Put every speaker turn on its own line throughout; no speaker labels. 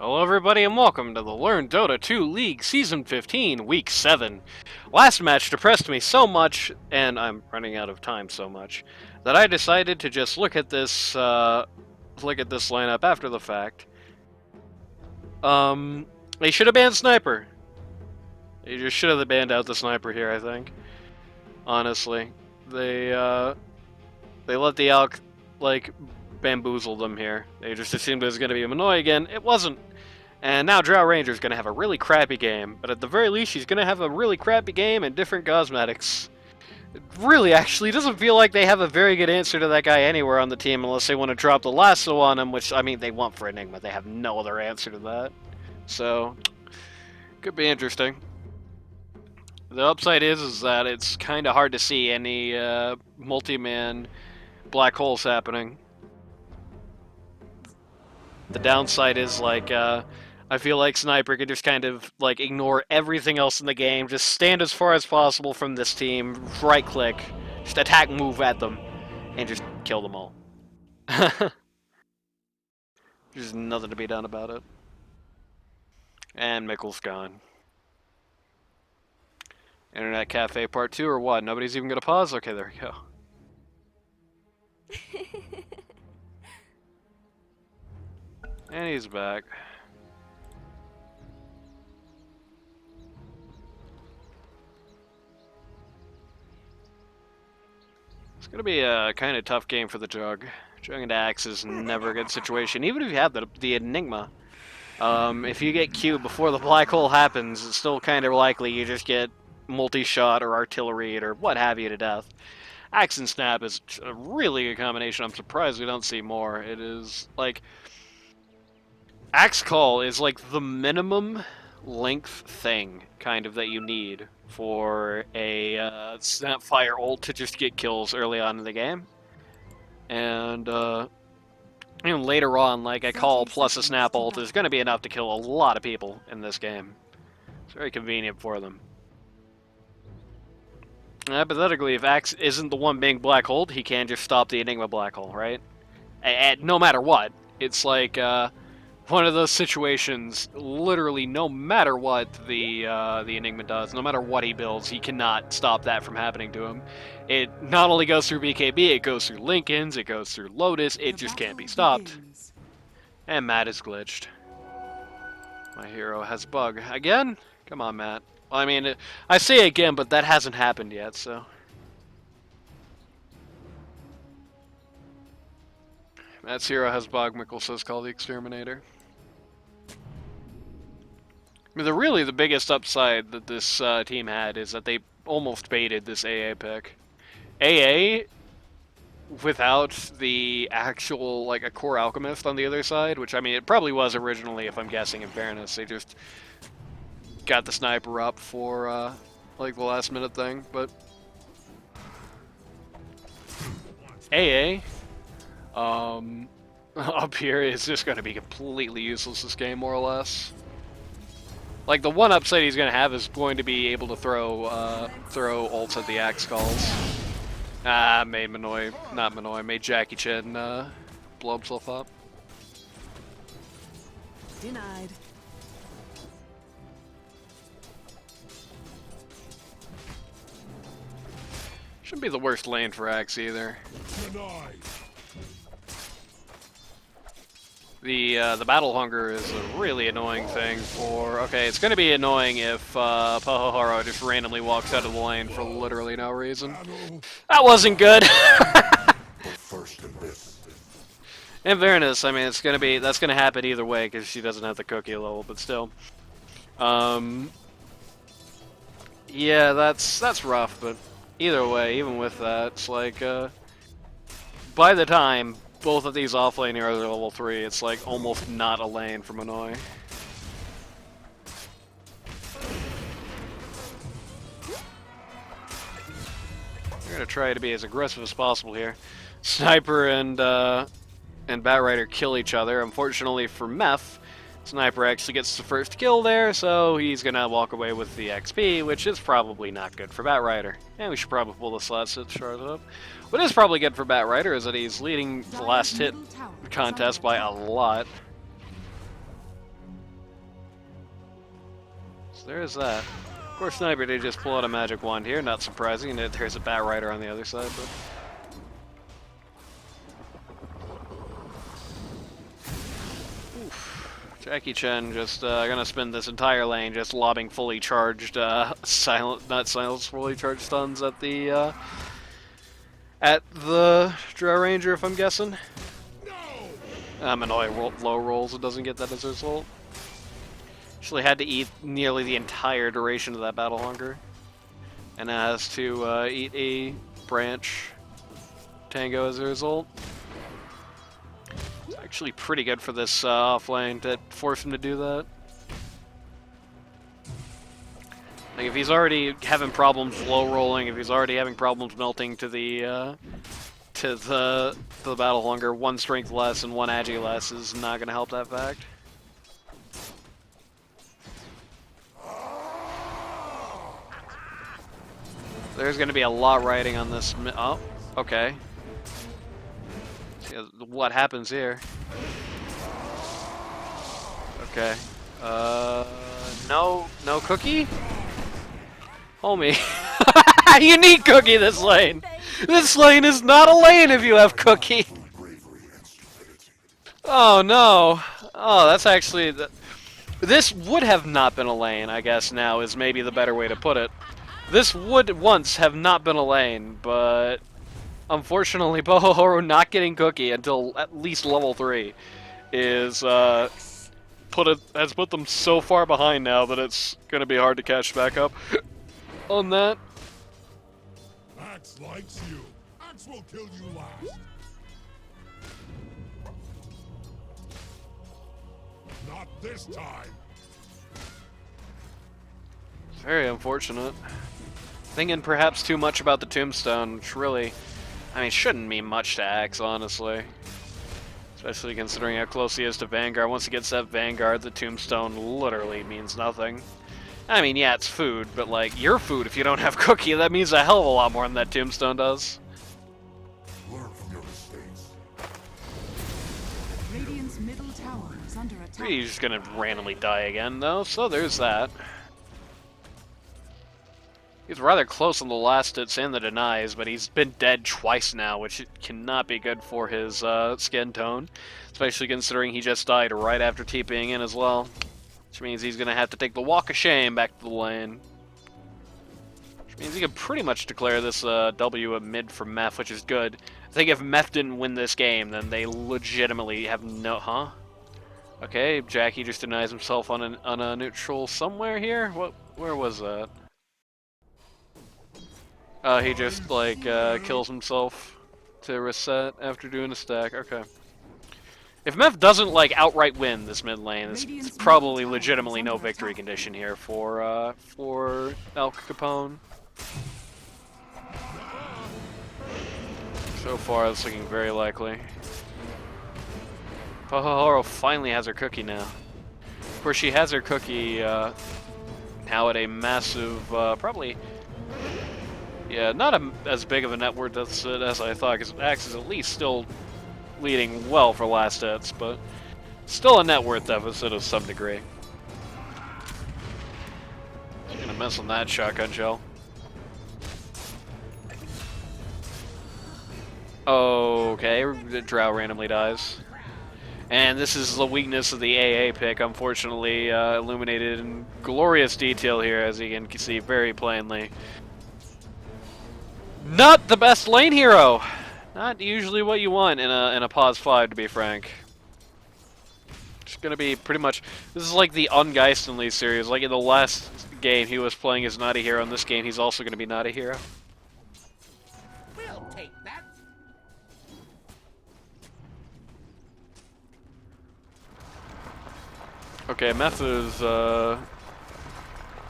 Hello everybody and welcome to the Learn Dota 2 League Season 15, Week 7. Last match depressed me so much, and I'm running out of time so much, that I decided to just look at this lineup after the fact. They should have banned Sniper. They just should have banned out the Sniper here, I think. Honestly. They let the Alch, bamboozle them here. They just assumed it was going to be a Manoy again. It wasn't. And now Drow Ranger's going to have a really crappy game, but at the very least she's going to have a really crappy game and different cosmetics. It really actually doesn't feel like they have a very good answer to that guy anywhere on the team unless they want to drop the lasso on him, which, I mean, they want for Enigma. They have no other answer to that. So, could be interesting. The upside is that it's kind of hard to see any multi-man black holes happening. The downside is, I feel like Sniper could just kind of, ignore everything else in the game, just stand as far as possible from this team, right-click, just attack move at them, and just kill them all. There's nothing to be done about it. And Mickle's gone. Internet Cafe Part 2 or what? Nobody's even gonna pause? Okay, there we go. And he's back. It's gonna be a kind of tough game for the Jug. Jug and Axe is never a good situation, even if you have the Enigma. If you get Q before the black hole happens, it's still kind of likely you just get multi-shot or artillery or what have you to death. Axe and Snap is a really good combination. I'm surprised we don't see more. It is, Axe Call is the minimum length thing, kind of, that you need for a Snapfire ult to just get kills early on in the game. And later on, a Call plus a Snap ult is going to be enough to kill a lot of people in this game. It's very convenient for them. Hypothetically, if Axe isn't the one being black holed, he can just stop the Enigma black hole, right? And no matter what. It's one of those situations, literally no matter what the Enigma does, no matter what he builds, he cannot stop that from happening to him. It not only goes through BKB, it goes through Lincolns, it goes through Lotus, it just can't be stopped. And Matt is glitched. My hero has bug. Again? Come on, Matt. Well, I mean, I say again, but that hasn't happened yet, so... Matt's hero has bug, Mickle says call the Exterminator. I mean, the biggest upside that this team had is that they almost baited this AA pick. AA, without the actual, a core alchemist on the other side, which, I mean, it probably was originally, if I'm guessing, in fairness. They just got the Sniper up for, the last minute thing, but... AA... up here is just going to be completely useless this game, more or less. The one upside he's going to have is going to be able to throw ults at the Axe Calls. Made Manoy, not Manoy, made Jackie Chan blow himself up.
Denied.
Shouldn't be the worst lane for Axe either.
Denied.
The battle hunger is a really annoying thing for... Okay, it's going to be annoying if Pahohoro just randomly walks out of the lane for literally no reason. That wasn't good! In fairness, I mean, that's going to happen either way because she doesn't have the cookie level, but still. Yeah, that's rough, but either way, even with that, it's by the time both of these offlane heroes are level 3, it's almost not a lane for Manoy. We're gonna try to be as aggressive as possible here. Sniper and Batrider kill each other. Unfortunately for Meth, Sniper actually gets the first kill there, so he's gonna walk away with the XP, which is probably not good for Batrider. And we should probably pull the slot to charge up. What is probably good for Batrider is that he's leading the last hit contest by a lot. So there is that. Of course, Sniper did just pull out a magic wand here, not surprising. There's a Bat Rider on the other side, but... Jackie Chan just gonna spend this entire lane just lobbing fully charged, not silenced, fully charged stuns at the Drow Ranger, if I'm guessing. Manoy low rolls and doesn't get that as a result. Actually had to eat nearly the entire duration of that Battle Hunger. And has to eat a branch Tango as a result. It's actually pretty good for this off lane to force him to do that. Like, if he's already having problems low rolling, if he's already having problems melting to the Battle Hunger, one strength less and one agi less is not going to help that fact. There's going to be a lot riding on this. Oh, okay. See what happens here. Okay. No cookie? Homie. You need cookie this lane. This lane is not a lane if you have cookie. Oh no. Oh, that's actually... This would have not been a lane, I guess now is maybe the better way to put it. This would once have not been a lane, but unfortunately Bohohoro not getting cookie until at least level 3 is has put them so far behind now that it's going to be hard to catch back up on that.
Axe likes you. Axe will kill you last. Not this time.
Very unfortunate. Thinking perhaps too much about the tombstone, which really, I mean, shouldn't mean much to Axe, honestly. Especially considering how close he is to Vanguard. Once he gets that Vanguard, the tombstone literally means nothing. I mean, yeah, it's food, but like, your food if you don't have cookie, that means a hell of a lot more than that tombstone does.
Learn from your mistakes.
Radiant's middle tower is under attack.
He's just gonna randomly die again, though, so there's that. He's rather close on the last hits and the denies, but he's been dead twice now, which cannot be good for his skin tone. Especially considering he just died right after TPing in as well. Which means he's going to have to take the walk of shame back to the lane. Which means he can pretty much declare this W a mid for Meph, which is good. I think if Meph didn't win this game, then they legitimately have no... Huh? Okay, Jackie just denies himself on a neutral somewhere here? Where was that? He just, like, kills himself to reset after doing a stack. Okay. If Meph doesn't, like, outright win this mid lane, it's probably legitimately no victory condition here for Alch Capone. So far, it's looking very likely. Bohohoro finally has her cookie now. Of course, she has her cookie now at a massive, probably... Yeah, not as big of a net worth deficit as I thought, because Axe is at least still leading well for last hits, but still a net worth deficit of some degree. She's gonna miss on that shotgun shell. Okay, the Drow randomly dies. And this is the weakness of the AA pick, unfortunately illuminated in glorious detail here, as you can see very plainly. Not the best lane hero! Not usually what you want in a pause 5, to be frank. Just gonna be pretty much... This is like the Ungeistenly series. Like in the last game he was playing as not a hero, in this game he's also gonna be not a hero.
We'll take that.
Okay, Meph is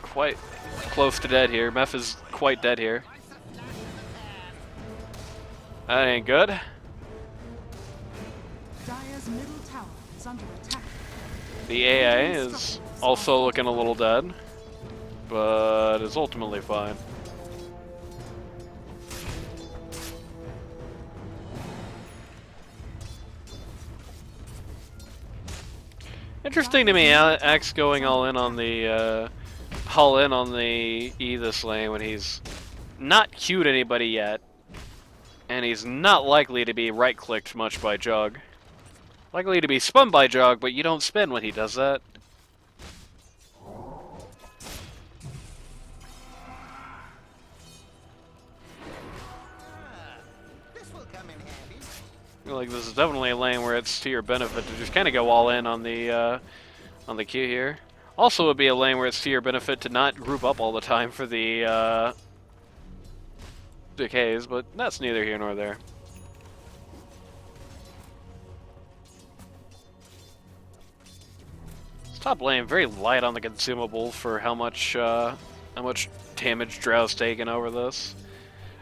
quite close to dead here. Meph is quite dead here. That ain't good.
Dire's middle tower is under attack.
The AA is also looking a little dead, but is ultimately fine. Interesting to me, Axe going all in on the hull in on the E this lane when he's not queued anybody yet. And he's not likely to be right-clicked much by Jug. Likely to be spun by Jug, but you don't spin when he does that.
This will come in handy.
I feel like this is definitely a lane where it's to your benefit to just kind of go all in on the Q here. Also, would be a lane where it's to your benefit to not group up all the time for the decays, but that's neither here nor there. This top lane very light on the consumable for how much damage Drow's taken over this.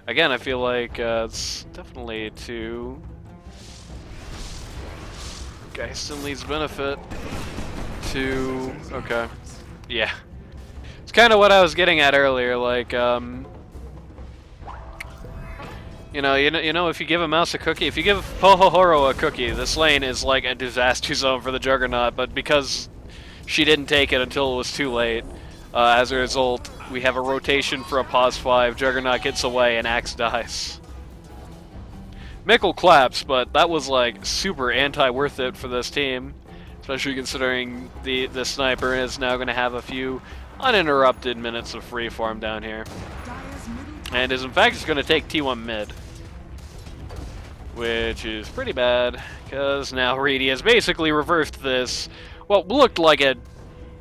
Again, I feel like it's definitely to Geistinly's benefit to... Okay. Yeah. It's kind of what I was getting at earlier, like, you know, if you give a mouse a cookie, if you give Pohohoro a cookie, this lane is like a disaster zone for the Juggernaut, but because she didn't take it until it was too late, as a result, we have a rotation for a pause 5, Juggernaut gets away, and Axe dies. Mickle claps, but that was like super anti-worth it for this team, especially considering the sniper is now going to have a few uninterrupted minutes of free farm down here. And is in fact just going to take T1 mid. Which is pretty bad, because now Reedy has basically reversed this, what looked like a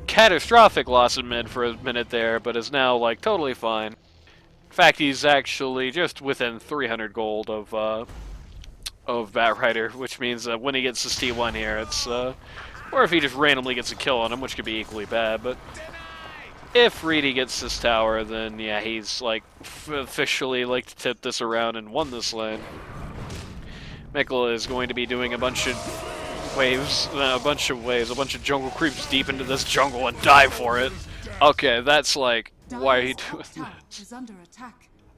catastrophic loss in mid for a minute there, but is now like totally fine. In fact, he's actually just within 300 gold of Batrider, which means that when he gets his T1 here, it's, or if he just randomly gets a kill on him, which could be equally bad, but if Reedy gets this tower, then yeah, he's like officially like tipped this around and won this lane. Mickle is going to be doing a bunch of waves, a bunch of jungle creeps deep into this jungle and die for it. Okay, that's like, why are you doing this?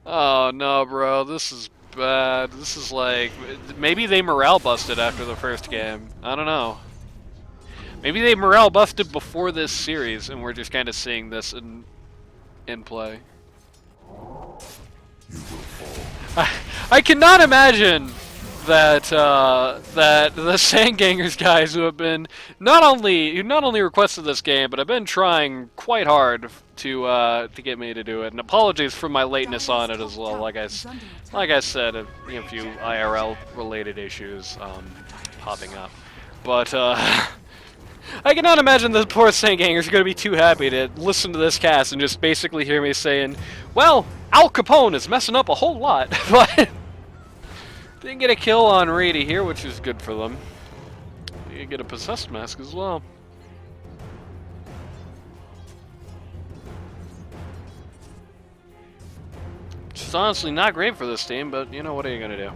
Oh no, bro, this is bad. This is like, maybe they morale busted after the first game. I don't know. Maybe they morale busted before this series, and we're just kind of seeing this in play. I cannot imagine that that the Sandgangers guys who have been not only requested this game, but have been trying quite hard to get me to do it. And apologies for my lateness on it as well. Like I said, a few IRL related issues popping up, but I cannot imagine the poor Sandgangers are going to be too happy to listen to this cast and just basically hear me saying, well, Al Capone is messing up a whole lot, but didn't get a kill on Reedy here, which is good for them. You get a Possessed Mask as well. Which is honestly not great for this team, but you know, what are you going to do?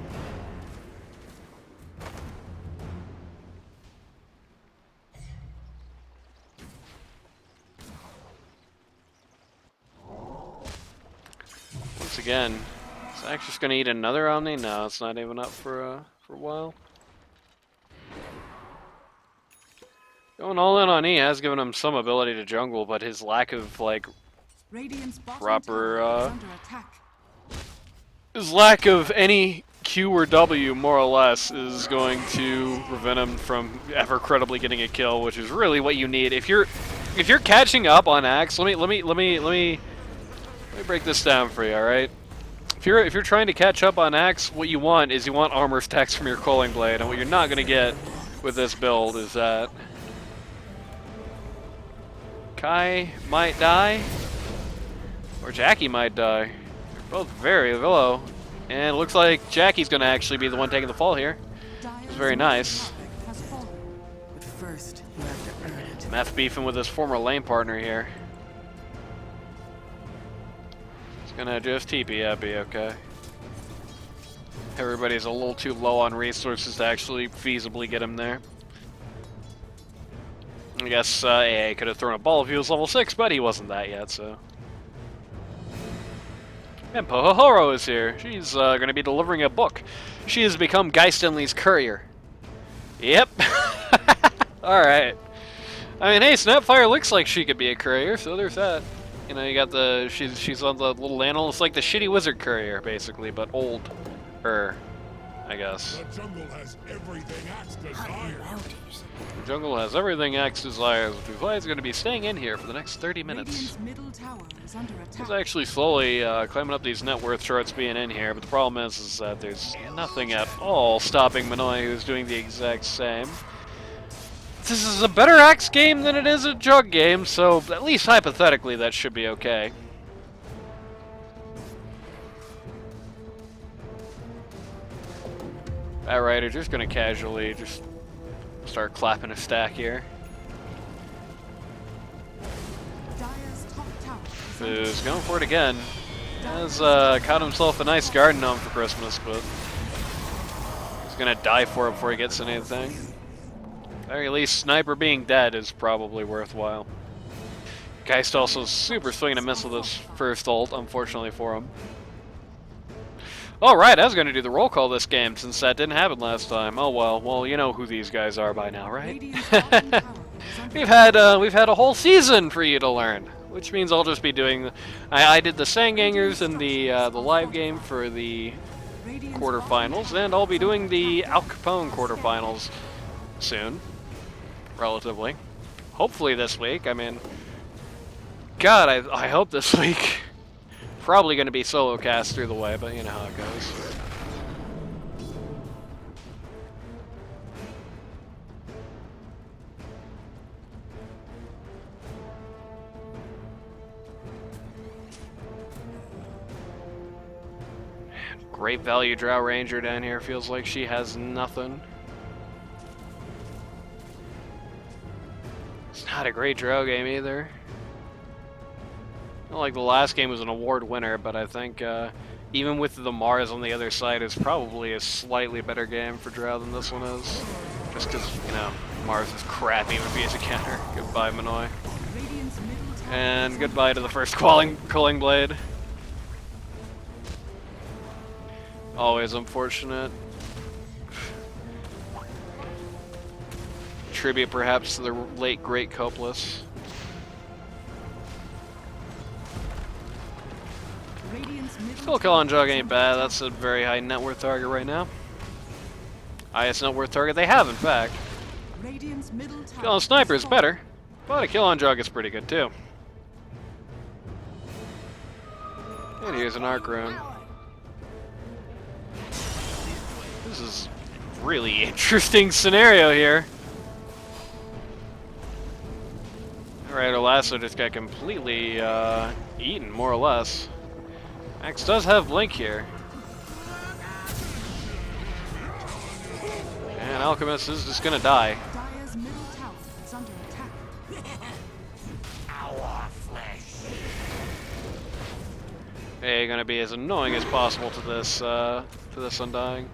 Once again, is Axe just gonna eat another Omni? No, it's not even up for a while. Going all in on E has given him some ability to jungle, but his lack of like proper his lack of any Q or W, more or less, is going to prevent him from ever credibly getting a kill, which is really what you need. If you're catching up on Axe, let me break this down for you, all right? If you're trying to catch up on Axe, what you want is armor stacks from your Culling Blade, and what you're not gonna get with this build is that Kai might die, or Jackie might die. They're both very low, and it looks like Jackie's gonna actually be the one taking the fall here. It's very nice.
But first, you have to earn it.
Meth beefing with his former lane partner here. Gonna just TP, yeah, be okay. Everybody's a little too low on resources to actually feasibly get him there. I guess AA could have thrown a ball if he was level 6, but he wasn't that yet, so. And Pohohoro is here. She's gonna be delivering a book. She has become Geistinly's courier. Yep. Alright. I mean, hey, Snapfire looks like she could be a courier, so there's that. You know, you got the she's on the little animal. It's like the shitty wizard courier, basically, but old, I guess.
The jungle has everything Axe desires.
The jungle has everything Axe desires, which is why he's going to be staying in here for the next 30 minutes.
Radiant's middle tower is under attack.
He's actually slowly climbing up these net worth charts being in here, but the problem is that there's nothing at all stopping Manoy, who's doing the exact same. This is a better Axe game than it is a Jug game, so at least hypothetically that should be okay. Alright, just gonna casually just start clapping a stack here.
Dire's top tower is under
Who's going for it again. Has caught himself a nice garden gnome for Christmas, but he's gonna die for it before he gets anything. At the very least, Sniper being dead is probably worthwhile. Geist also super swinging a miss with his first ult, unfortunately for him. Alright, I was going to do the roll call this game since that didn't happen last time. Oh well, you know who these guys are by now, right?
Radiant's bottom tower is under
we've had a whole season for you to learn, which means I'll just be doing. I did the Sangangers in the live game for the
Radiant's
quarterfinals, and I'll be doing the Al Capone quarterfinals soon, relatively. Hopefully this week. I mean, God, I hope this week. Probably going to be solo cast through the way, but you know how it goes. Great value Drow Ranger down here. Feels like she has nothing. It's not a great Drow game either. Not like the last game was an award winner, but I think even with the Mars on the other side, it's probably a slightly better game for Drow than this one is. Just because, you know, Mars is crappy with me as a counter. Goodbye, Manoy.
Radiant's middle tower
And
is
goodbye to the first Culling Blade. Always unfortunate. Tribute perhaps to the late great Copeless.
Radiant's middle
Still Killing
tower
Jug
is
ain't
under
bad.
attack.
That's a very high net worth target right now. Highest net worth target they have, in fact.
Radiant's middle tower
Killing Sniper is
fallen.
better, but a Kill on Jug is pretty good too. And here's an Arc Rune. This is a really interesting scenario here. Alright, Olasso just got completely eaten, more or less. Max does have Blink here. And Alchemist is just gonna die.
Dire's middle tower is under attack.
Hey, gonna be as annoying as possible to this Undying.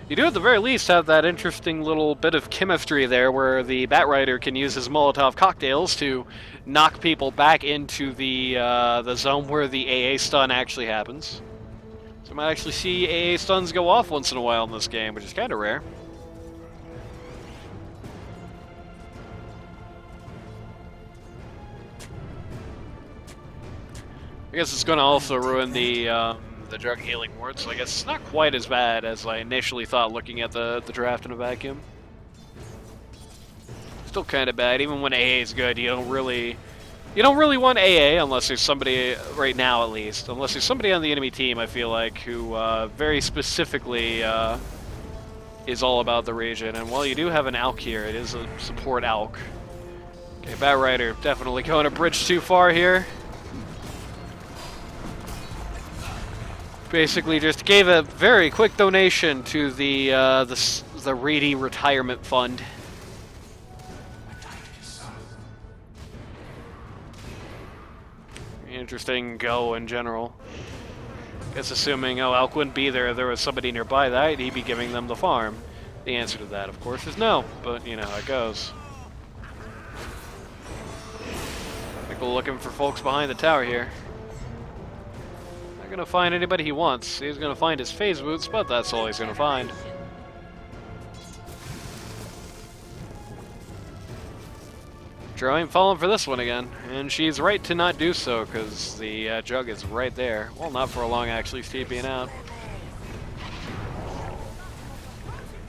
You do at the very least have that interesting little bit of chemistry there where the Batrider can use his Molotov cocktails to knock people back into the zone where the AA stun actually happens. So you might actually see AA stuns go off once in a while in this game, which is kind of rare. I guess it's going to also ruin the drug healing ward, so I guess it's not quite as bad as I initially thought looking at the draft in a vacuum. Still kind of bad, even when AA is good. You don't really want AA unless there's somebody right now, at least. Unless there's somebody on the enemy team, I feel like, who very specifically is all about the region. And while you do have an Alch here, it is a support Alch. Okay, Batrider definitely going a bridge too far here. Basically, just gave a very quick donation to the Reedy Retirement Fund. Interesting go in general. Guess assuming, Alch wouldn't be there, if there was somebody nearby that, he'd be giving them the farm. The answer to that, of course, is no, but you know how it goes. Mickle looking for folks behind the tower here. Gonna find anybody he wants. He's gonna find his phase boots, but that's all he's gonna find. Drow ain't falling for this one again, and she's right to not do so because the jug is right there. Well, not for long actually, TPing out.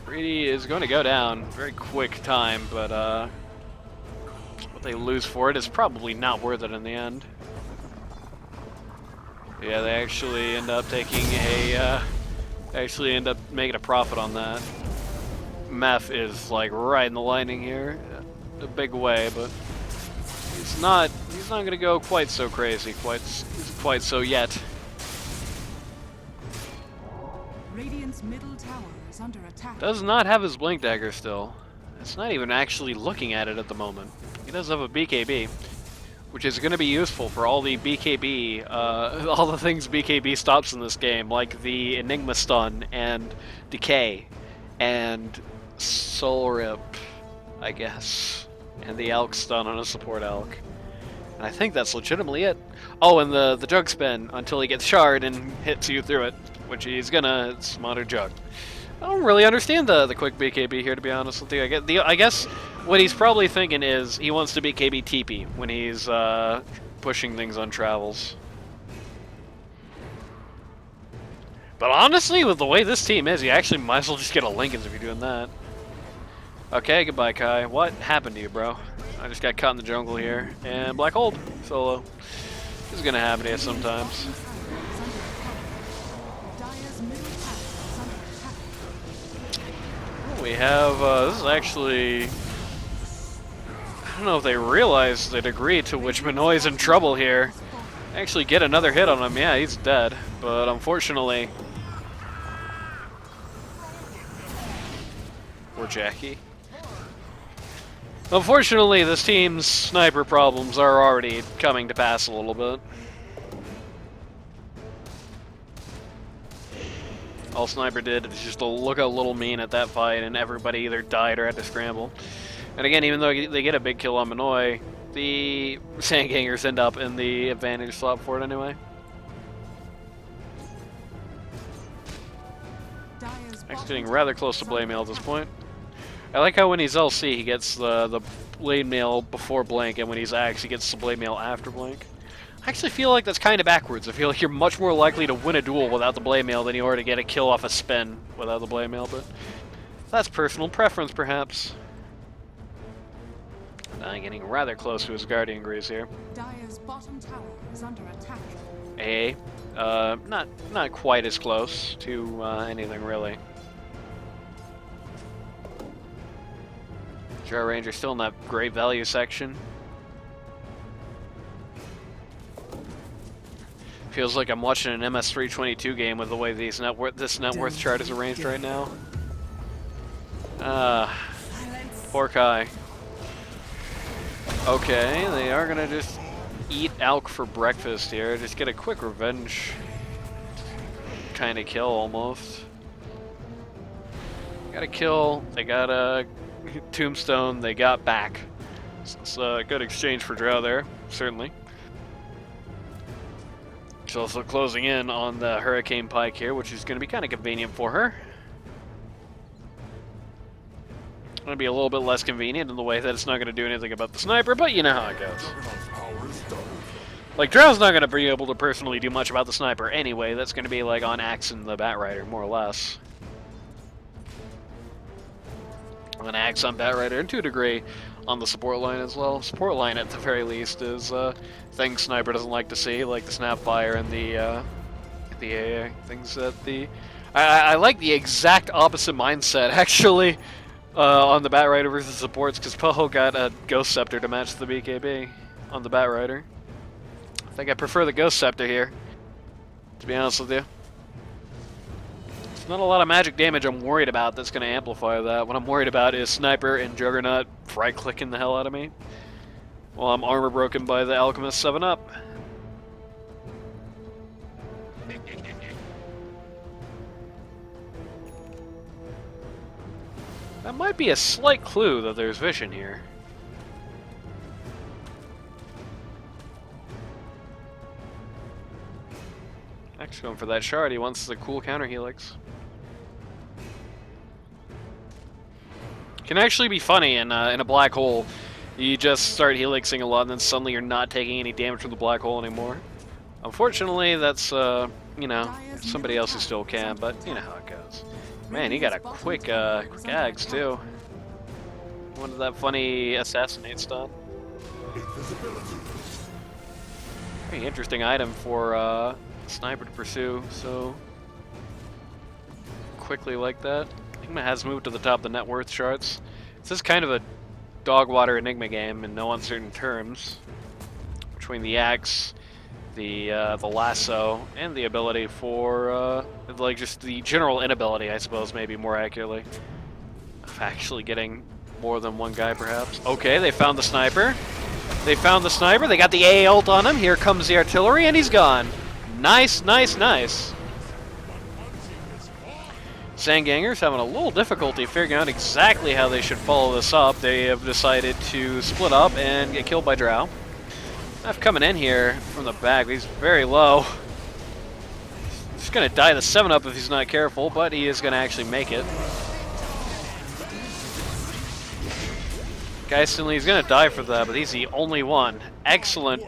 Greedy is going to go down. Very quick time, but what they lose for it is probably not worth it in the end. Yeah, they actually end up taking a, end up making a profit on that. Meth is like right in the lining here, a big way, but he's not gonna go quite so crazy, quite so yet.
Radiant's middle tower is under attack.
Does not have his blink dagger still. It's not even actually looking at it at the moment. He does have a BKB, which is going to be useful for all the BKB, all the things BKB stops in this game, like the Enigma stun and Decay and Soul Rip, I guess, and the Alch stun on a support Alch. And I think that's legitimately it. Oh, and the Jug spin until he gets shard and hits you through it, which he's gonna. It's modern Jug. I don't really understand the quick BKB here, to be honest with you. I guess what he's probably thinking is he wants to BKB TP when he's pushing things on travels. But honestly, with the way this team is, you actually might as well just get a Lincolns if you're doing that. Okay, goodbye, Kai. What happened to you, bro? I just got caught in the jungle here. And Black Hold, solo. This is going to happen to you sometimes. We have, this is actually, I don't know if they realize the degree to which Manoy's in trouble here. Actually get another hit on him, yeah, he's dead, but unfortunately, poor Jackie. Unfortunately, this team's sniper problems are already coming to pass a little bit. All Sniper did is just to look a little mean at that fight, and everybody either died or had to scramble. And again, even though they get a big kill on Manoy, the Sandgangers end up in the advantage slot for it anyway. Actually getting rather close to Blade Mail at this point. I like how when he's LC, he gets the Blade Mail before Blank, and when he's Axe, he gets the Blade Mail after Blank. I actually feel like that's kind of backwards. I feel like you're much more likely to win a duel without the Blade Mail than you are to get a kill off a spin without the Blade Mail, but that's personal preference, perhaps. Getting rather close to his Guardian Grease here.
Dire's bottom tower is under attack.
Not quite as close to anything really. Jar Ranger still in that great value section. Feels like I'm watching an MS322 game with the way this net worth chart is arranged right now. Poor Kai. Okay, they are gonna just eat Alch for breakfast here. Just get a quick revenge kind of kill almost. Got a kill, they got a tombstone, they got back. So it's a good exchange for Drow there, certainly. She's also closing in on the Hurricane Pike here, which is going to be kind of convenient for her. Going to be a little bit less convenient in the way that it's not going to do anything about the sniper, but you know how it goes. Like, Drow's not going to be able to personally do much about the sniper anyway. That's going to be like on Axe and the Batrider, more or less. On Axe on Batrider, and to a degree on the support line as well. Support line, at the very least, is things Sniper doesn't like to see, like the Snapfire and the AA. Things that I like the exact opposite mindset, actually, on the Batrider versus supports, because Poho got a Ghost Scepter to match the BKB on the Batrider. I think I prefer the Ghost Scepter here, to be honest with you. There's not a lot of magic damage I'm worried about that's going to amplify that. What I'm worried about is Sniper and Juggernaut right-clicking the hell out of me while I'm armor broken by the Alchemist 7-up. That might be a slight clue that there's vision here. Actually going for that shard, he wants the cool counter helix. Can actually be funny in a black hole You just start helixing a lot, and then suddenly you're not taking any damage from the black hole anymore. Unfortunately, that's, you know, somebody else who still can, but you know how it goes. Man, he got a quick axe, too. One of that funny assassinate stuff.
Invisibility.
Very interesting item for sniper to pursue so quickly like that. Enigma has moved to the top of the net worth charts. This is kind of a dog water Enigma game in no uncertain terms. Between the axe, the lasso, and the ability for like just the general inability, I suppose, maybe more accurately, of actually getting more than one guy, perhaps. Okay, they found the sniper. They found the sniper. They got the A ult on him. Here comes the artillery, and he's gone. Nice, nice, nice. Sandgangers having a little difficulty figuring out exactly how they should follow this up. They have decided to split up and get killed by Drow. F coming in here from the back. He's very low. He's going to die the 7-up if he's not careful, but he is going to actually make it. He's going to die for that, but he's the only one. Excellent,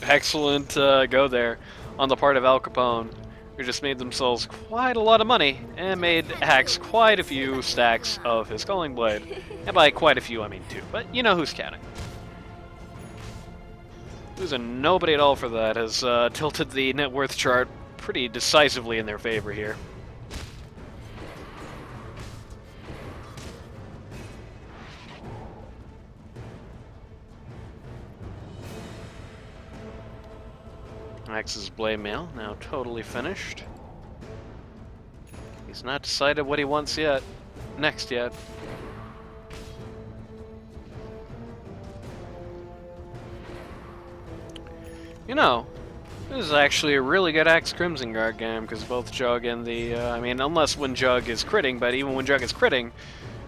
excellent go there on the part of Al Capone, who just made themselves quite a lot of money and made Axe quite a few stacks of his Calling Blade. And by quite a few, I mean 2, but you know who's counting. Losing nobody at all for that has tilted the net worth chart pretty decisively in their favor here. Axe's blade mail now totally finished. He's not decided what he wants yet. Next yet. You know, this is actually a really good Axe Crimson Guard game because both Jug and the I mean, unless when Jug is critting, but even when Jug is critting,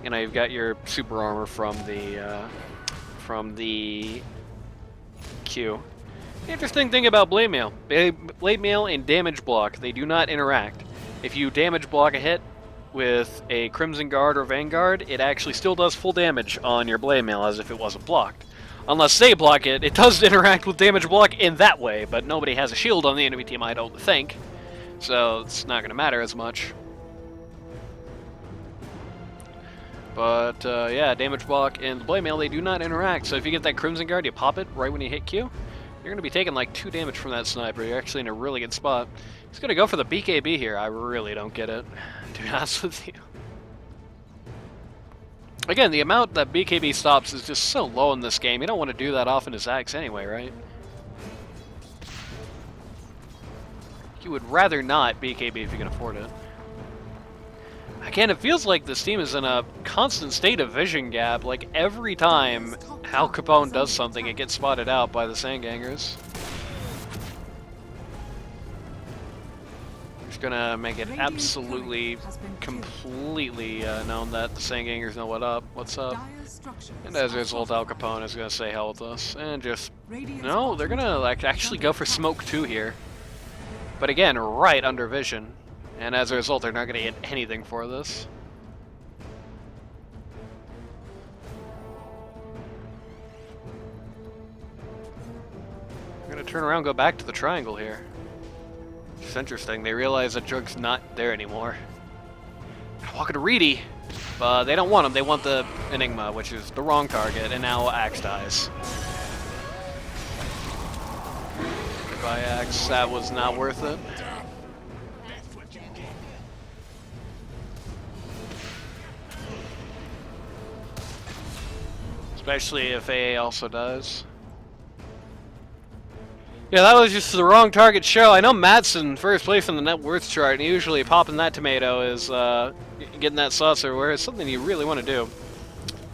you know, you've got your super armor from the Q. The interesting thing about Blade Mail. Blade Mail and Damage Block, they do not interact. If you damage block a hit with a Crimson Guard or Vanguard, it actually still does full damage on your Blade Mail as if it wasn't blocked. Unless they block it, it does interact with Damage Block in that way, but nobody has a shield on the enemy team, I don't think. So it's not going to matter as much. But yeah, Damage Block and the Blade Mail, they do not interact. So if you get that Crimson Guard, you pop it right when you hit Q. You're going to be taking like 2 damage from that sniper. You're actually in a really good spot. He's going to go for the BKB here. I really don't get it, to be honest with you. Again, the amount that BKB stops is just so low in this game. You don't want to do that often as Axe anyway, right? You would rather not BKB if you can afford it. Again, it feels like this team is in a constant state of vision gap. Like, every time Al Capone does something, it gets spotted out by the Sandgangers. Just gonna make it absolutely, completely known that the Sandgangers know what's up. And as a result, Al Capone is gonna say hell with us. And just, no, they're gonna like actually go for smoke 2 here. But again, right under vision. And as a result, they're not going to get anything for this. They're going to turn around and go back to the triangle here. It's interesting. They realize that Jug's not there anymore. Walking to Reedy, but they don't want him. They want the Enigma, which is the wrong target, and now Axe dies. Goodbye, Axe. That was not worth it. Especially if AA also does. Yeah, that was just the wrong target show. I know Madsen, first place on the net worth chart, and usually popping that tomato is getting that saucer, where it's something you really want to do.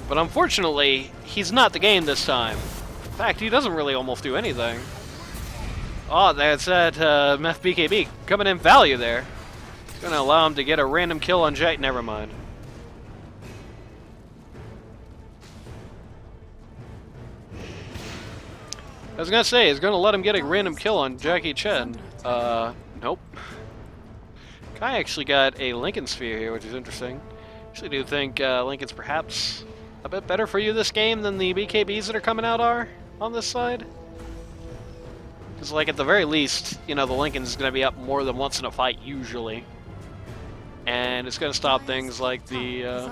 But unfortunately, he's not the game this time. In fact, he doesn't really almost do anything. Oh, that's that Meth BKB coming in value there. It's going to allow him to get a random kill on Jet. Never mind. I was gonna say, he's gonna let him get a random kill on Jackie Chen. Nope. Kai actually got a Lincoln Sphere here, which is interesting. Actually do think Lincoln's perhaps a bit better for you this game than the BKBs that are coming out are on this side? Because, like, at the very least, you know, the Lincoln's going to be up more than once in a fight, usually. And it's going to stop things like the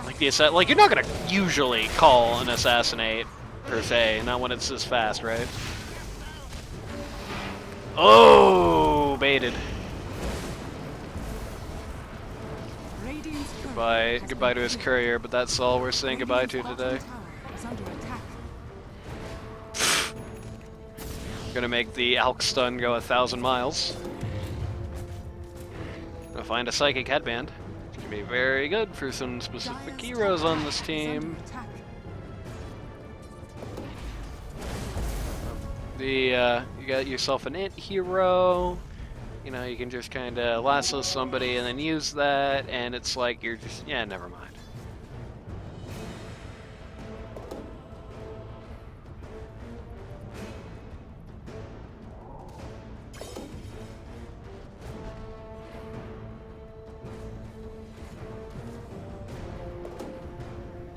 like, you're not going to usually call an assassinate, per se, not when it's this fast, right? Oh, baited. Goodbye to his courier, but that's all we're saying goodbye to today. Gonna make the Alch stun go 1,000 miles. Gonna find a psychic headband. It's gonna be very good for some specific heroes on this team. You got yourself an int hero. You know, you can just kind of lasso somebody and then use that, and it's like you're just, yeah, never mind.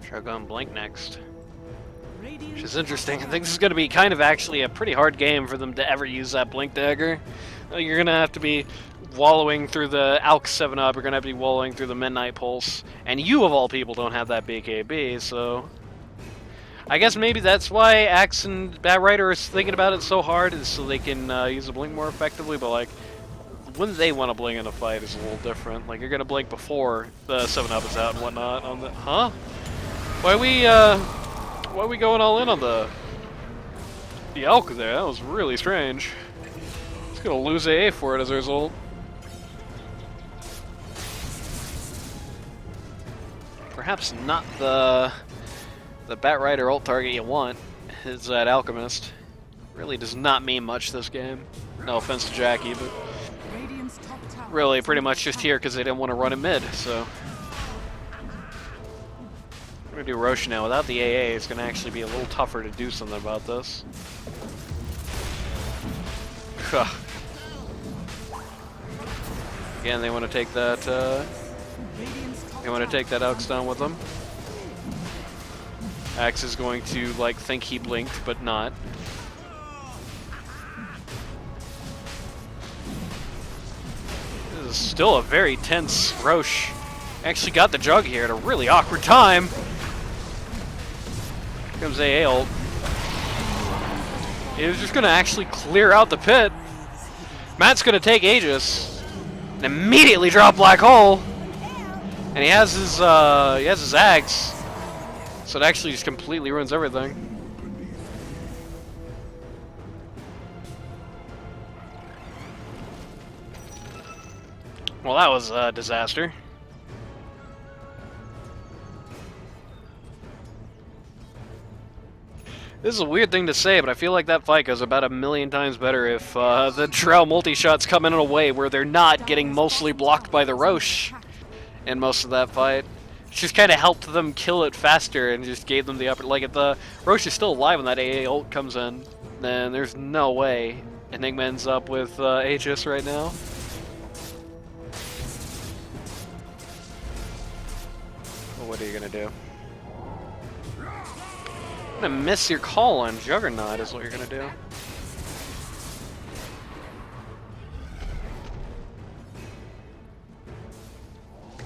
Shogun Blink next. Which is interesting. I think this is going to be kind of actually a pretty hard game for them to ever use that Blink Dagger. You're going to have to be wallowing through the Alch 7-up, you're going to have to be wallowing through the Midnight Pulse, and you of all people don't have that BKB, so... I guess maybe that's why Axe and Bat Rider is thinking about it so hard, is so they can use the Blink more effectively, but like, when they want to Blink in a fight is a little different. Like, you're going to Blink before the 7-up is out and whatnot on the... Huh? Why are we going all in on the Alch there? That was really strange. He's gonna lose AA for it as a result. Perhaps not the Bat Rider ult target you want. Is that Alchemist. Really does not mean much this game. No offense to Jackie, but really pretty much just here because they didn't want to run it mid, so. I'm gonna do Roche now. Without the AA, it's gonna actually be a little tougher to do something about this. Again, they want to take that. They want to take that Alch down with them. Axe is going to like think he blinked, but not. This is still a very tense Roche. Actually got the jug here at a really awkward time. Here comes AA ult. He was just gonna actually clear out the pit. Matt's gonna take Aegis and immediately drop Black Hole. And he has his Ags. So it actually just completely ruins everything. Well, that was a disaster. This is a weird thing to say, but I feel like that fight goes about 1,000,000 times better if the Drow multi-shots come in a way where they're not getting mostly blocked by the Roche in most of that fight. It just kind of helped them kill it faster and just gave them the upper... Like, if the Roche is still alive when that AA ult comes in, then there's no way Enigma ends up with Aegis right now. Well, what are you gonna do? You're gonna miss your call on Juggernaut is what you're gonna do.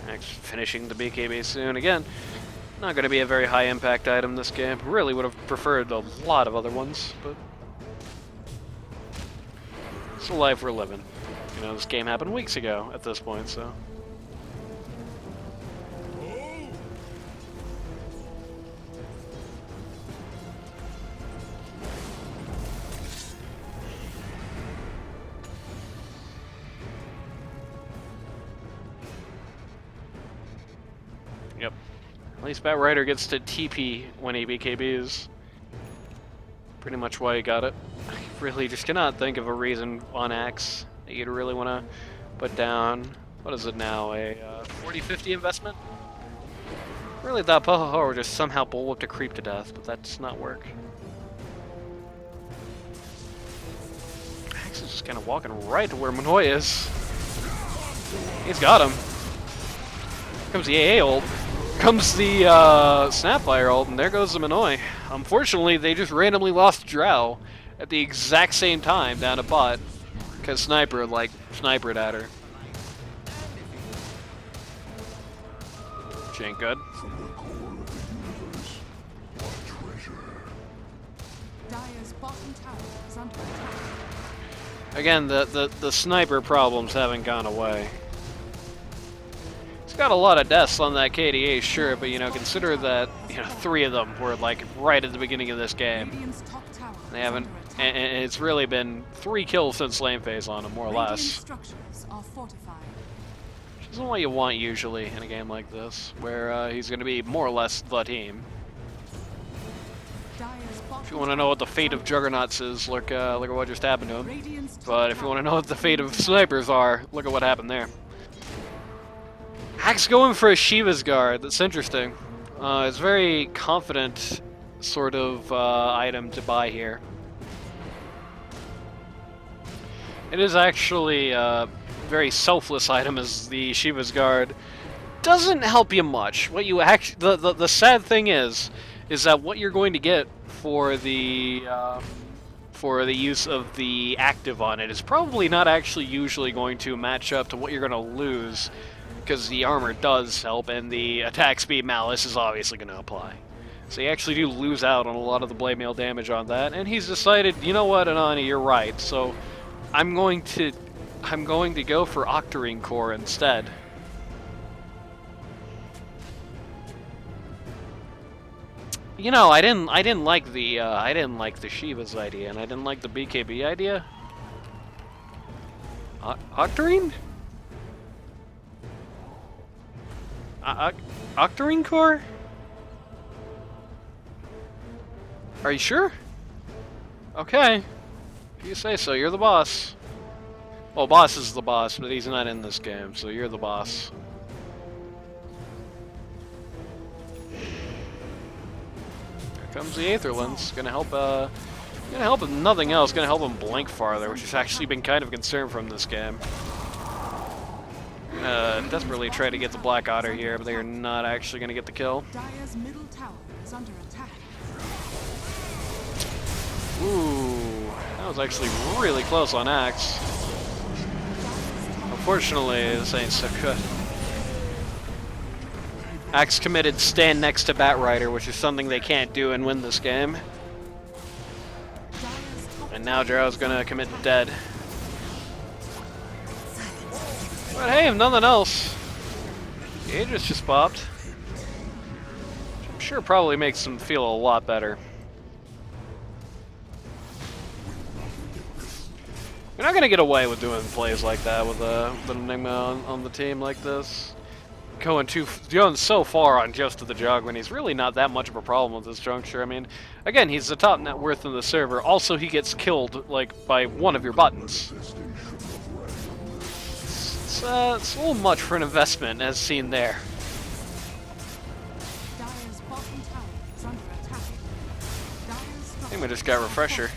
Next, finishing the BKB soon. Again, not gonna be a very high impact item this game. Really would have preferred a lot of other ones, but it's the life we're living. You know, this game happened weeks ago at this point, so. Yep. At least Bat Rider gets to TP when he BKBs. Pretty much why he got it. I really just cannot think of a reason on Axe that you'd really want to put down. What is it now? A 40-50 investment? Really thought Pohoho would just somehow bullwhip to creep to death, but that does not work. Axe is just kind of walking right to where Manoy is. He's got him. Here comes the AA ult. comes the Snapfire ult, and there goes the Manoy. Unfortunately, they just randomly lost Drow at the exact same time down a bot, because Sniper, like, snipered at her. Which ain't good.
From the core of the universe, what treasure?
Dire's bottom tower is under attack.
Again, the Sniper problems haven't gone away. He's got a lot of deaths on that KDA, sure, but, you know, consider that, you know, 3 of them were, like, right at the beginning of this game.
Radiant's top tower
They
is
haven't,
under attack.
and it's really been 3 kills since lane phase on him, more or
Radiant
less.
structures are fortified.
Which isn't what you want usually in a game like this, where he's going to be more or less the team.
Dire's bottom
If you want to know what the fate of Juggernauts is, look at what just happened to him.
Radiant's top
But if you
tower
want to know what
is
the fate
under
of
attack.
snipers are, look at what happened there. Axe going for a Shiva's Guard. That's interesting. It's a very confident sort of item to buy here. It is actually a very selfless item as the Shiva's Guard. Doesn't help you much. What you actually, the sad thing is that what you're going to get for the use of the active on it is probably not actually usually going to match up to what you're going to lose, because the armor does help and the attack speed malice is obviously going to apply. So you actually do lose out on a lot of the blade mail damage on that, and he's decided, you know what, Anani, you're right. So I'm going to go for Octarine Core instead. You know, I didn't like the Shiva's idea, and I didn't like the BKB idea. Octarine? Octarine Core? Are you sure? Okay. If you say so, you're the boss. Well, boss is the boss, but he's not in this game, so you're the boss. Here comes the Aetherlands. Gonna help if nothing else, gonna help him blink farther, which has actually been kind of a concern from this game. Desperately try to get the Black Otter here, but they are not actually gonna get the kill.
Dire's middle tower is under attack.
Ooh, that was actually really close on Axe. Unfortunately, this ain't so good. Axe committed stand next to Batrider, which is something they can't do and win this game. And now Drow's gonna commit dead. But hey, if nothing else, the Aegis just popped. Which I'm sure probably makes them feel a lot better. You're not gonna get away with doing plays like that with an Enigma on the team like this. Going so far on just the jug when he's really not that much of a problem with this juncture. I mean, again, he's the top net worth in the server. Also, he gets killed like by one of your buttons. It's a little much for an investment, as seen there.
Dire's bottom tower is under attack.
I think we just got refresher.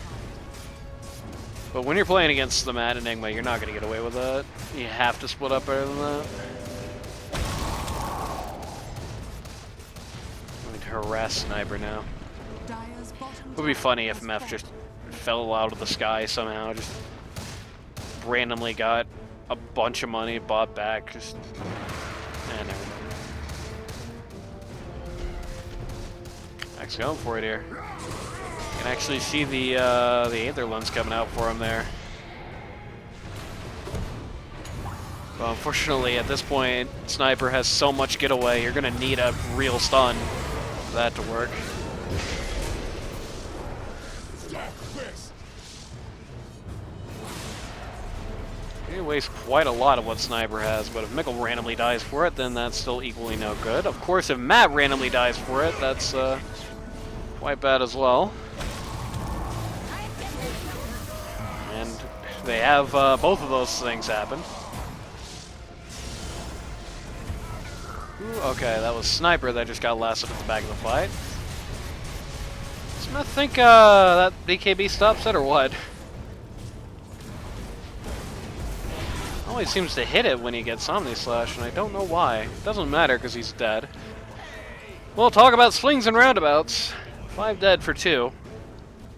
But when you're playing against the Mad Enigma, you're not going to get away with that. You have to split up better than that. I need to harass Sniper now. It would be funny if Meph just fell out of the sky somehow, just randomly got a bunch of money, bought back, just... never mind. Max going for it here. You can actually see the Aetherlands coming out for him there. But unfortunately, at this point, Sniper has so much getaway, you're going to need a real stun for that to work. You waste quite a lot of what Sniper has, but if Mickle randomly dies for it, then that's still equally no good. Of course, if Matt randomly dies for it, that's quite bad as well. And they have both of those things happen. Ooh, okay, that was Sniper that just got lasted at the back of the fight. Does Matt think that BKB stops it or what? Always seems to hit it when he gets Omni Slash, and I don't know why. It doesn't matter because he's dead. We'll talk about swings and roundabouts. 5 dead for 2,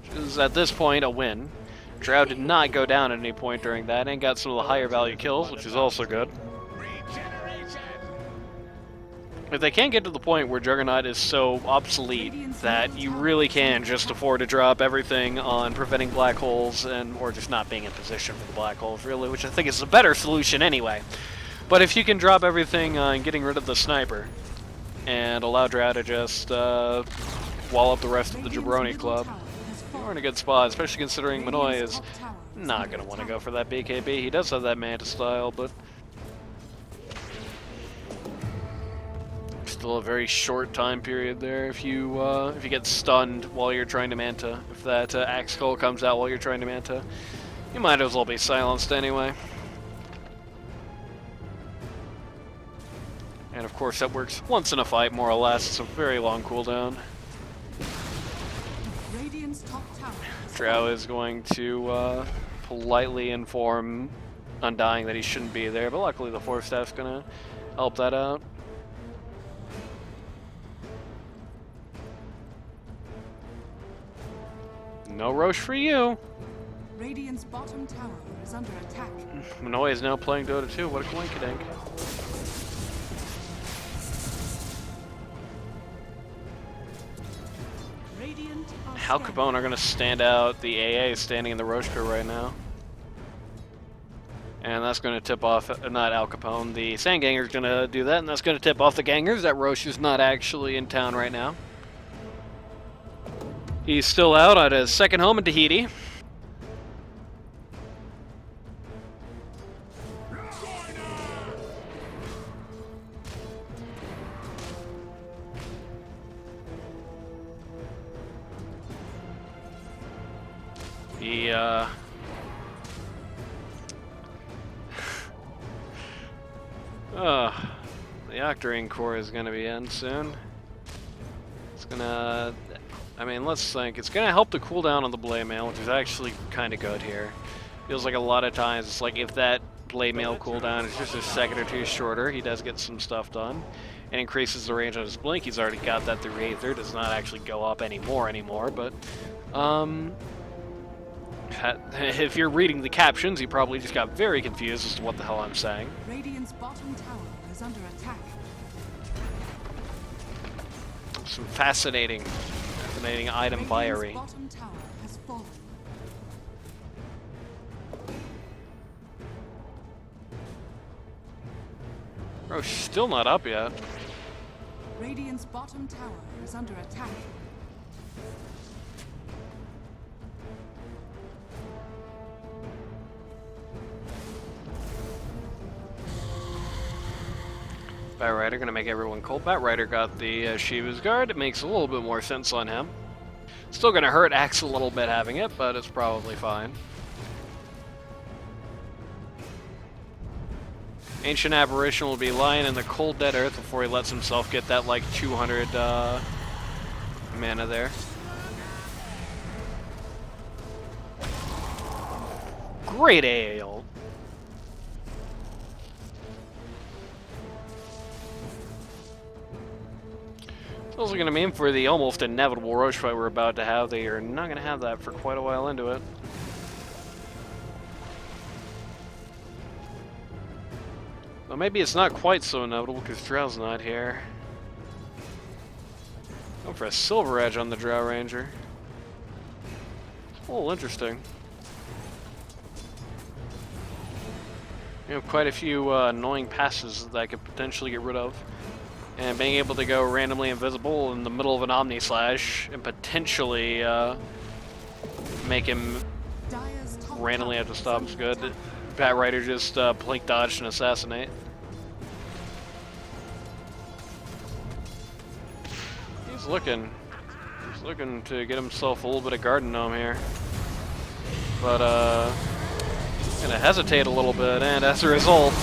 which is at this point a win. Drow did not go down at any point during that and got some of the higher value kills, which is also good. If they can't get to the point where Juggernaut is so obsolete that you really can just afford to drop everything on preventing black holes or just not being in position for the black holes, really, which I think is a better solution anyway. But if you can drop everything on getting rid of the sniper and allow Drow to just wall up the rest of the Jabroni Club, you're in a good spot, especially considering Manoy is not going to want to go for that BKB. He does have that Manta style, but still a very short time period there. If you get stunned while you're trying to Manta, if that Axe Skull comes out while you're trying to Manta, you might as well be silenced anyway. And of course that works once in a fight, more or less. It's a very long cooldown. Drow is going to politely inform Undying that he shouldn't be there, but luckily the Force Staff's gonna help that out. No Roche for you.
Radiant's bottom tower is under attack.
Manoy is now playing Dota 2. What a coinkydink. How Capone are going to stand out the AA is standing in the Roche crew right now. And that's going to tip off, not Al Capone, the Sandganger's going to do that, and that's going to tip off the Gangers that Roche is not actually in town right now. He's still out at his second home in Tahiti. The Octarine core is going to be in soon. It's going to... I mean, let's think. It's going to help the cooldown on the Blade Mail, which is actually kind of good here. Feels like a lot of times, it's like if that Blade Mail cooldown is just a second or two shorter, he does get some stuff done. And increases the range on his Blink. He's already got that through Aether. Does not actually go up anymore, but... if you're reading the captions, you probably just got very confused as to what the hell I'm saying.
Radiant's bottom tower is under attack.
Some fascinating item buyering.
Bottom tower has fallen.
Roche still not up yet.
Radiant's bottom tower is under attack.
Batrider gonna make everyone cold. Batrider got the Shiva's Guard. It makes a little bit more sense on him. Still gonna hurt Axe a little bit having it, but it's probably fine. Ancient Apparition will be lying in the cold dead earth before he lets himself get that like 200 mana there. Great ale. It's also going to mean for the almost inevitable Roche fight we're about to have, they are not going to have that for quite a while into it. Well, maybe it's not quite so inevitable because Drow's not here. Going for a Silver Edge on the Drow Ranger. It's a little interesting. You have quite a few annoying passes that I could potentially get rid of. And being able to go randomly invisible in the middle of an Omni Slash and potentially make him randomly have to stop is good. Batrider just blink dodge and assassinate. He's looking to get himself a little bit of Garden Gnome here. But gonna hesitate a little bit, and as a result,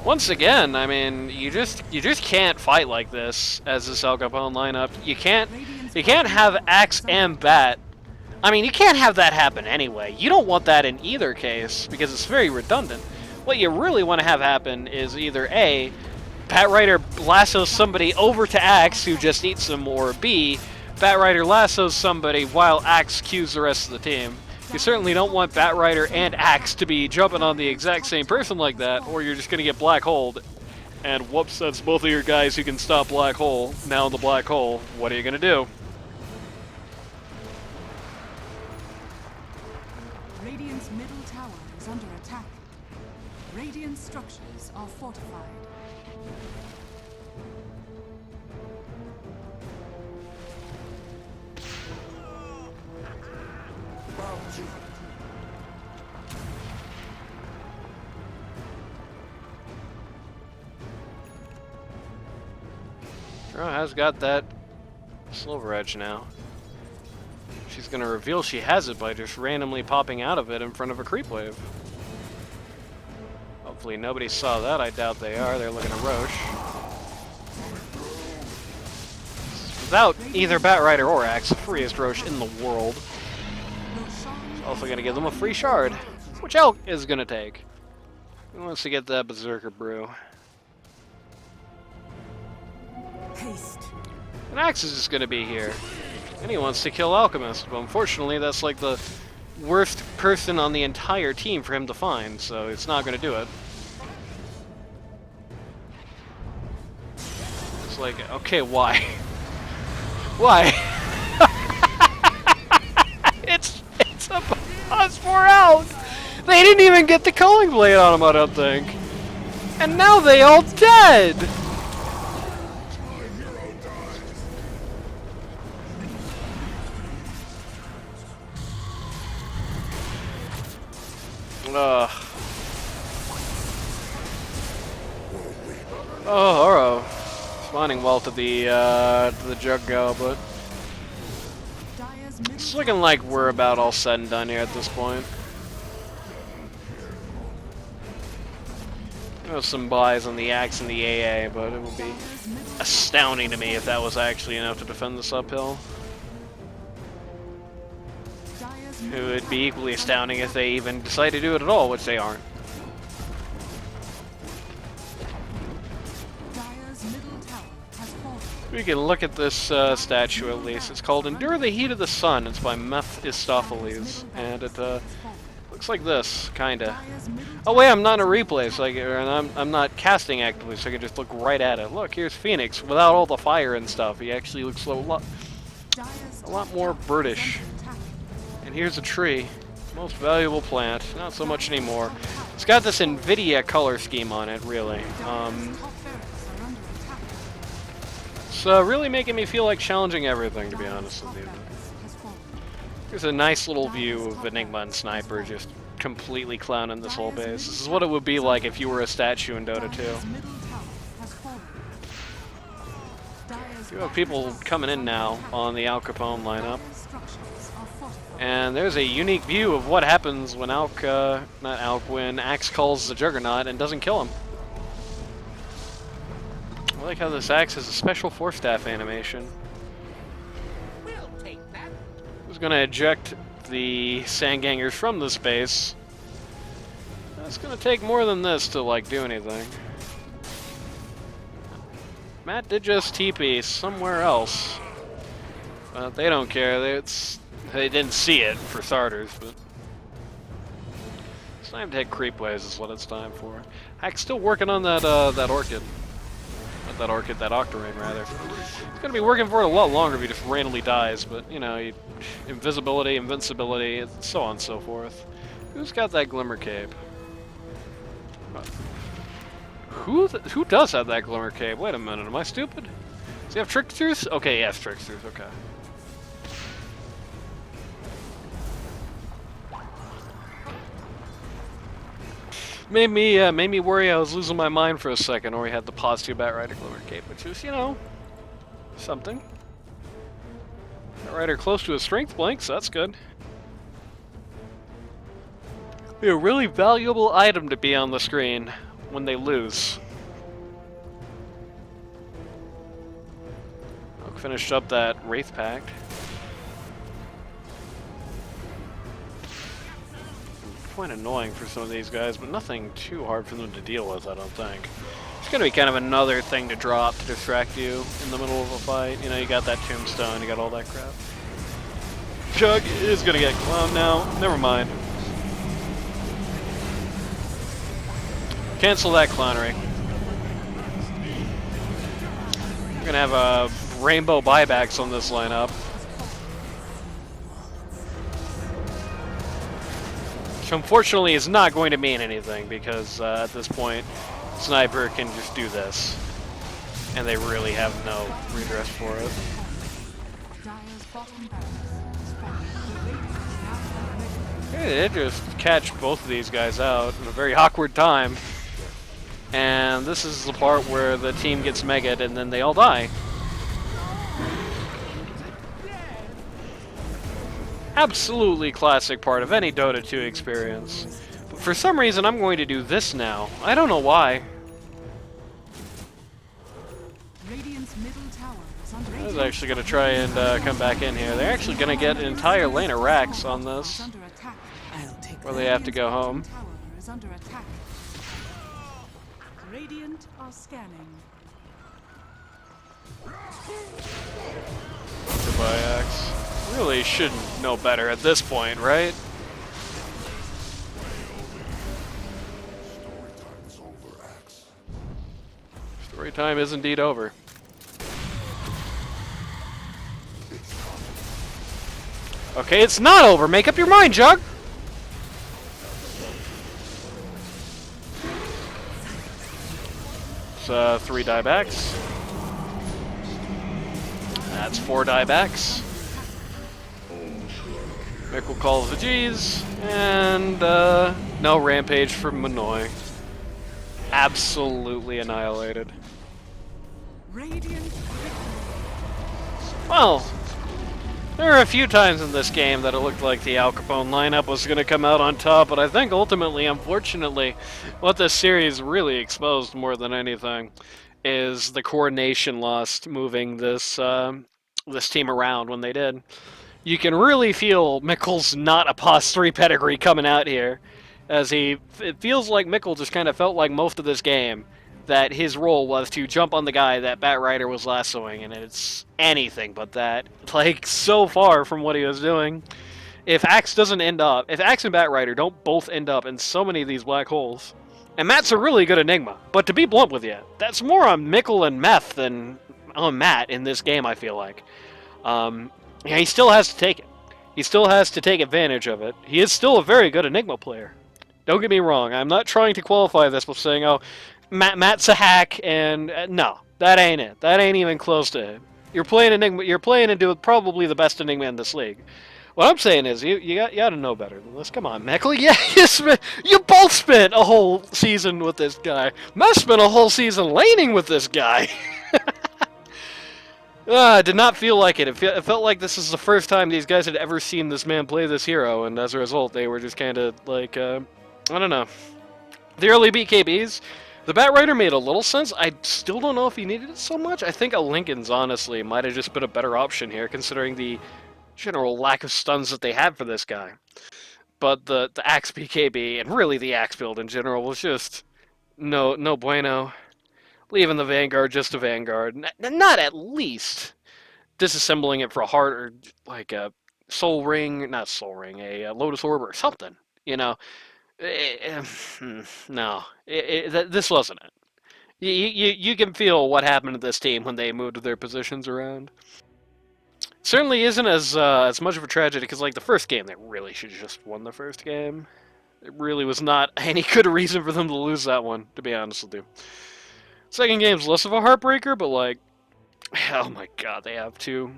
once again, I mean, you just can't fight like this as this Al Capone lineup. You can't have Axe and Bat. I mean, you can't have that happen anyway. You don't want that in either case because it's very redundant. What you really want to have happen is either A, Bat Rider lassos somebody over to Axe, who just eats them, or B, Bat Rider lassos somebody while Axe cues the rest of the team. You certainly don't want Bat Rider and Axe to be jumping on the exact same person like that, or you're just going to get black holed. And whoops, that's both of your guys who can stop black hole. Now in the black hole, what are you going to do?
Radiant's middle tower is under attack. Radiant structures are fortified.
Girl has got that Silver Edge now. She's gonna reveal she has it by just randomly popping out of it in front of a creep wave. Hopefully nobody saw that. I doubt they are. They're looking at Roche. Without either Bat Rider or Axe, the freest Roche in the world. She's also gonna give them a free shard, which Alch is gonna take. He wants to get that Berserker Brew.
Haste.
And Axe is just gonna be here. And he wants to kill Alchemist, but unfortunately that's like the worst person on the entire team for him to find, so it's not gonna do it. It's like, okay, why? Why? it's a plus 4 out! They didn't even get the Culling Blade on him, I don't think. And now they all dead! Oh, Oro. Responding well to the Juggo, but it's looking like we're about all said and done here at this point. There's some buys on the Axe and the AA, but it would be astounding to me if that was actually enough to defend this uphill. It would be equally astounding if they even decide to do it at all, which they aren't. We can look at this statue at least. It's called Endure the Heat of the Sun. It's by Mephistopheles, and it looks like this, kinda. Oh wait, I'm not in a replay, so I'm not casting actively, so I can just look right at it. Look, here's Phoenix without all the fire and stuff. He actually looks a lot more birdish. And here's a tree, most valuable plant. Not so much anymore. It's got this NVIDIA color scheme on it, really. It's really making me feel like challenging everything, to be honest with you. Here's a nice little view of Enigma and Sniper just completely clowning this whole base. This is what it would be like if you were a statue in Dota 2. You have people coming in now on the Capone lineup. And there's a unique view of what happens when when Axe calls the Juggernaut and doesn't kill him. I like how this Axe has a special Force Staff animation.
We'll take that.
Who's gonna eject the Sandgangers from the space? It's gonna take more than this to like do anything. Matt did just TP somewhere else. But they don't care. They didn't see it, for starters, but it's time to hit creep waves is what it's time for. Hack's still working on that Orchid. Not that Orchid, that Octarine, rather. It's gonna be working for it a lot longer if he just randomly dies, but, you know, invisibility, invincibility, so on and so forth. Who's got that Glimmer Cape? Who does have that Glimmer Cape? Wait a minute, am I stupid? Does he have Trick Tooth? Okay, yes, Trick Tooth, okay. Made me worry I was losing my mind for a second, or we had the positive Bat Rider Glimmer Cape, which is, you know, something. Bat Rider close to a strength blink, so that's good. Be a really valuable item to be on the screen when they lose. Oak finished up that Wraith Pact. Quite annoying for some of these guys, but nothing too hard for them to deal with, I don't think. Just gonna be kind of another thing to drop to distract you in the middle of a fight. You know, you got that tombstone, you got all that crap. Chug is gonna get clowned now. Never mind. Cancel that clownery. We're gonna have rainbow buybacks on this lineup. Which unfortunately is not going to mean anything because at this point, Sniper can just do this. And they really have no redress for it.
Dire's bottom barracks is falling. The Radiant is now under
They did just catch both of these guys out in a very awkward time. And this is the part where the team gets megaed and then they all die. Absolutely classic part of any Dota 2 experience. But for some reason I'm going to do this now. I don't know why.
Radiant's middle tower is under
I was actually going to try and come back in here. They're actually going to get an entire lane of racks on this.
under attack.
Where they have to go home.
Tower is under attack. Radiant are scanning.
Goodbye, Axe. Really should know better at this point, right?
Story time is over, Axe.
Story time is indeed over. Okay, it's not over. Make up your mind, Jug. It's 3 diebacks. That's 4 diebacks. Mickle calls the G's, and no rampage from Manoy. Absolutely annihilated.
Radiant victory.
Well, there are a few times in this game that it looked like the Al Capone lineup was going to come out on top, but I think ultimately, unfortunately, what this series really exposed more than anything is the coordination lost moving this this team around when they did. You can really feel Mickle's not a pos 3 pedigree coming out here, as it feels like Mickle just kind of felt like most of this game that his role was to jump on the guy that Bat Rider was lassoing, and it's anything but that. Like, so far from what he was doing. If Axe and Bat Rider don't both end up in so many of these black holes, and Matt's a really good Enigma, but to be blunt with you, that's more on Mickle and Meth than on Matt in this game, I feel like. Yeah, he still has to take it. He still has to take advantage of it. He is still a very good Enigma player. Don't get me wrong. I'm not trying to qualify this with saying, oh, Matt's a hack, and no, that ain't it. That ain't even close to it. You're playing Enigma. You're playing into probably the best Enigma in this league. What I'm saying is, you got to know better than this. Come on, Mickle. Yeah, you both spent a whole season with this guy. Matt spent a whole season laning with this guy. I did not feel like it. It felt like this is the first time these guys had ever seen this man play this hero, and as a result, they were just kind of like, I don't know. The early BKBs, the Bat Rider made a little sense. I still don't know if he needed it so much. I think a Lincoln's, honestly, might have just been a better option here, considering the general lack of stuns that they had for this guy. But the Axe BKB, and really the Axe build in general, was just no bueno. Leaving the Vanguard just a Vanguard. Not at least disassembling it for a heart or like a Soul Ring, not Soul Ring, a Lotus Orb or something, you know. No, this wasn't it. You can feel what happened to this team when they moved their positions around. Certainly isn't as much of a tragedy, because like the first game, they really should have just won the first game. It really was not any good reason for them to lose that one, to be honest with you. Second game's less of a heartbreaker, but like, oh my god, they have to.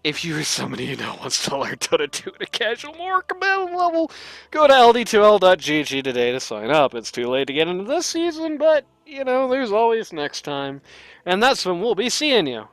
If you're somebody who wants to learn Dota 2 at a casual, more competitive level, go to ld2l.gg today to sign up. It's too late to get into this season, but, you know, there's always next time. And that's when we'll be seeing you.